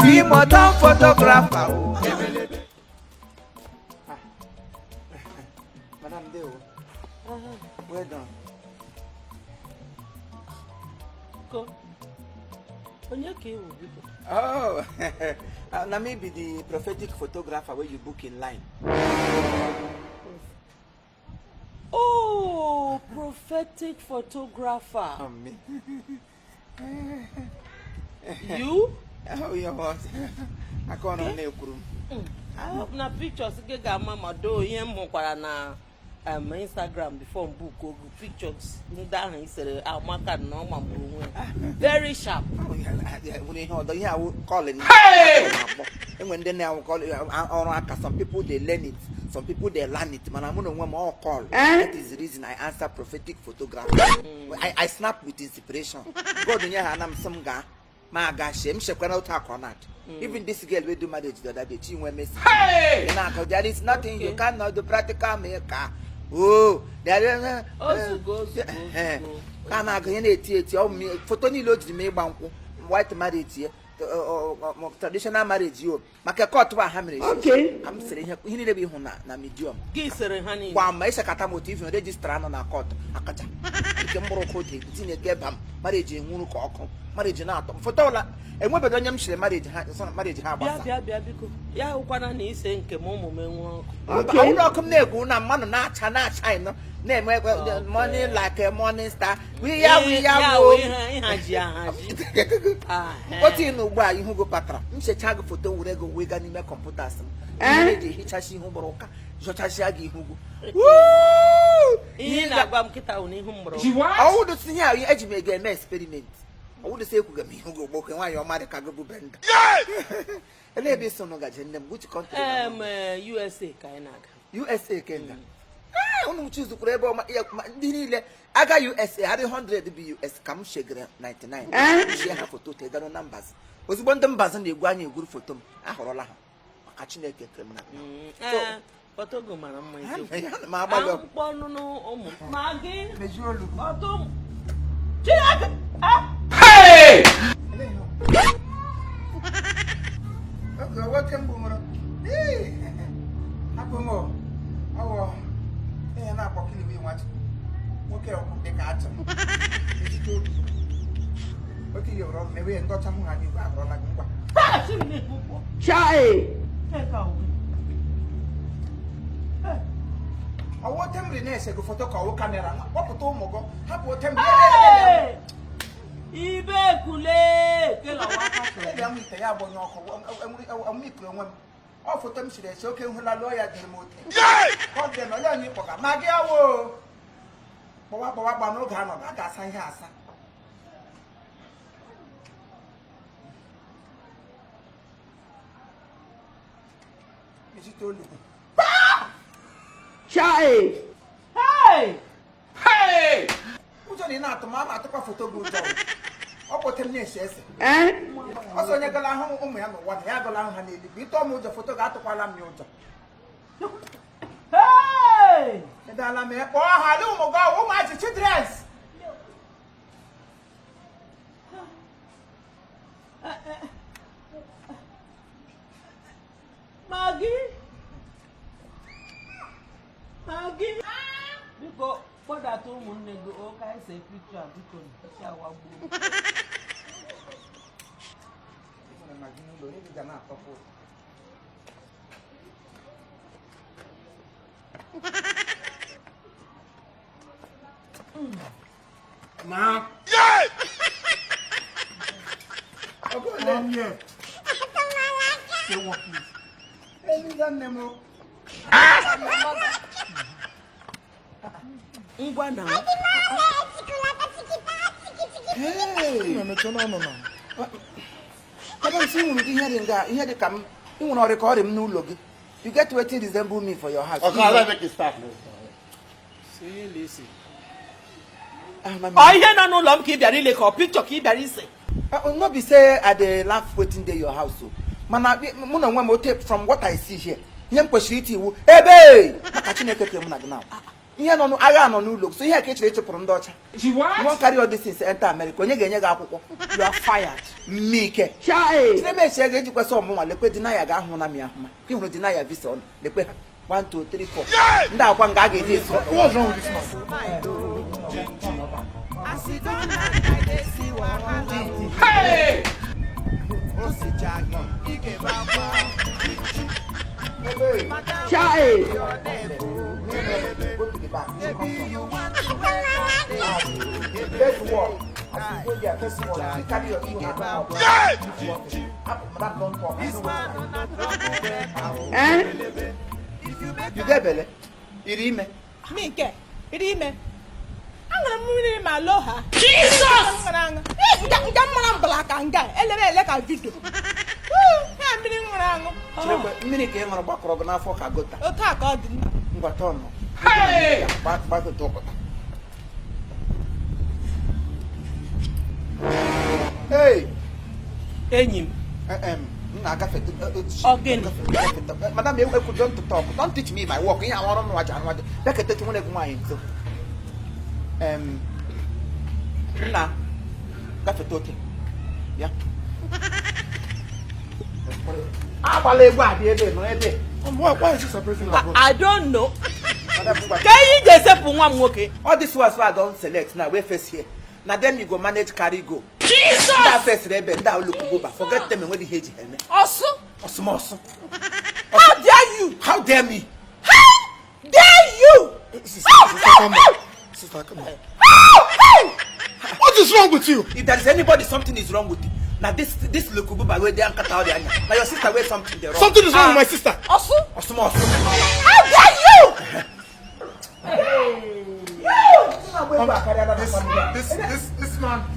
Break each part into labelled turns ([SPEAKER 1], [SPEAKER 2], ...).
[SPEAKER 1] Imo photographer. Madam Deo. Well done.
[SPEAKER 2] Go.
[SPEAKER 1] Oh, now maybe the prophetic photographer where you book in line.
[SPEAKER 2] Oh, prophetic photographer.
[SPEAKER 1] Oh, me.
[SPEAKER 2] You?
[SPEAKER 1] Oh, you what? I can't on
[SPEAKER 2] I hope na pictures get mama do him na Instagram before book go pictures down he said no very sharp.
[SPEAKER 1] Oh, yeah, when you call it. Hey! And when they now call it, some people they learn it, some people they learn it. Man, I'm gonna more call. That is the reason I answer prophetic photography. I snap with inspiration. God, when you have some guy, my gosh, I'm sure out on that. Even this girl will do marriage the other day. She went missing. Hey! There is nothing you cannot do. Practical maker. Oh, there is.
[SPEAKER 2] Go.
[SPEAKER 1] Come on, photo ni load me banku white marriage here. Traditional marriage you make court wa hamre. Okay. I'm saying he need be hu na medium.
[SPEAKER 2] Gisere hani.
[SPEAKER 1] Wa ma isa kata motive register na court akaja. Ke mboro court tinye gebam marriage ehunu ko okon marriage na atom photo la enwe bedo nyam shire marriage ha gbasa.
[SPEAKER 2] Bia biko. Ya ukwana na ise nke momo menwu.
[SPEAKER 1] Okay. Awu okom na egu na manu na acha no. Money like a morning star. We are. What in the way you go patra? You say tag photo will go wiggle in my computers. Hichashi Humoroka, Jotashagi Hugo. Woo! In a bum kita on Humbro. I would see how you edge me again experiment. I would say who go walking while your mother can go bend. And maybe some of them, which country?
[SPEAKER 2] USA, Kainaga.
[SPEAKER 1] USA, Kenya. I choose to grab I got USA, I 100 US, come sugar 99. She have for 2 numbers. Was one them buzzing the one you good for them. I hold catching a criminal.
[SPEAKER 2] Photo man,
[SPEAKER 1] my
[SPEAKER 2] Maggie,
[SPEAKER 1] hey! What can boomer? Hey, Apomo. Oh. And I'm walking away. What? Okay, the cat. Okay, you're wrong. Maybe I got some honey.
[SPEAKER 2] Chai!
[SPEAKER 1] I want them in a second photo call camera. What photo mogo? How about them?
[SPEAKER 2] Ibe kule!
[SPEAKER 1] All for them, she is okay when a lawyer did remote. What then? I need for Magia. What no gun of that? I has. Is it told you?
[SPEAKER 2] Chai! Hey!
[SPEAKER 1] Hey! Who's only not to Mamma took a photo good job? What put him near says? Also, you go along home, what I go along, honey. You told me the photo got to while I'm your job.
[SPEAKER 2] Hey!
[SPEAKER 1] And I'm here. Oh, hello, go, who might you dress?
[SPEAKER 2] Maggie? Because for that woman, they go, okay, say picture, because she will
[SPEAKER 1] Ma. Yeah. Come here. Say what, please? Hey, you done them all. Hey, no. Come on, see, we here they come. You want to record him, no logo. You get to resemble me for your house.
[SPEAKER 3] Okay, I'll make it start.
[SPEAKER 2] See, listen.
[SPEAKER 1] I
[SPEAKER 2] hear no lump keep really call picture keep very say.
[SPEAKER 1] Not be say at the laugh waiting day your house. So, man, from what I see here. Young Pashiti, hey, catching a criminal now. Here no agha no n'ụlọ. So here ka echere echepụrụ ndị ọcha. You won't carry all these things enter America. Onye ga-enye gị akwụkwọ. You are fired. Mike. Chai. Sị me shege ejikwa sọ ọmụnwa lekwe deny ga ahụ na mi ahụma. Ka ịhụrụ deny visa on. Lekwe ha. 1 2 3 4. Ndị akwa nga ga eji eso. What's wrong with this man? Hey! Chai! Go to the back. Let's walk. As you go there, let's walk. You carry your ego. Madam, don't talk. You get belly? Irime.
[SPEAKER 3] Mike, Irime. I'm going to my loha.
[SPEAKER 2] Jesus!
[SPEAKER 3] I'm black and guy. Like a video. I'm being around.
[SPEAKER 1] Mini came on a back of an afro cagota.
[SPEAKER 3] Attack all the
[SPEAKER 1] Guatono.
[SPEAKER 2] Hey!
[SPEAKER 1] Back to talk. Hey!
[SPEAKER 2] Enyim.
[SPEAKER 1] Again. Madam, you could don't talk. Don't teach me my work. I want to watch and watch. Back at the one of mine. Nah, that's a total. Yeah. Why is this surprising?
[SPEAKER 2] I don't know. Can you just say one okay?
[SPEAKER 1] All this was why I don't select now. We face here. Now then you go manage carry go.
[SPEAKER 2] Jesus!
[SPEAKER 1] That face rebel. That look go back. Forget them when they hate you.
[SPEAKER 2] Also?
[SPEAKER 1] Also.
[SPEAKER 2] How dare you?
[SPEAKER 1] How dare me?
[SPEAKER 2] How dare you?
[SPEAKER 1] Sister, come on. Sister, come on. What is wrong with you? If there is anybody, something is wrong with you. Now this Lukububa where they are cut out. Now your sister wears something there wrong. Something is wrong with my sister.
[SPEAKER 2] Also?
[SPEAKER 1] Also.
[SPEAKER 2] How dare you?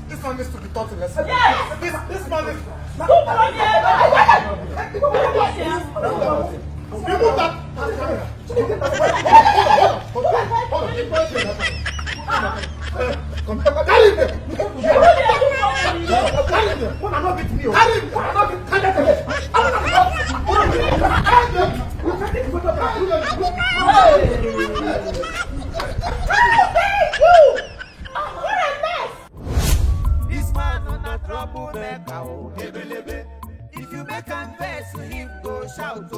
[SPEAKER 1] This man needs to be taught a lesson.
[SPEAKER 2] Yes.
[SPEAKER 1] This man is. Remove that.
[SPEAKER 4] This man on a troublemaker. If you make a verse, him go shout.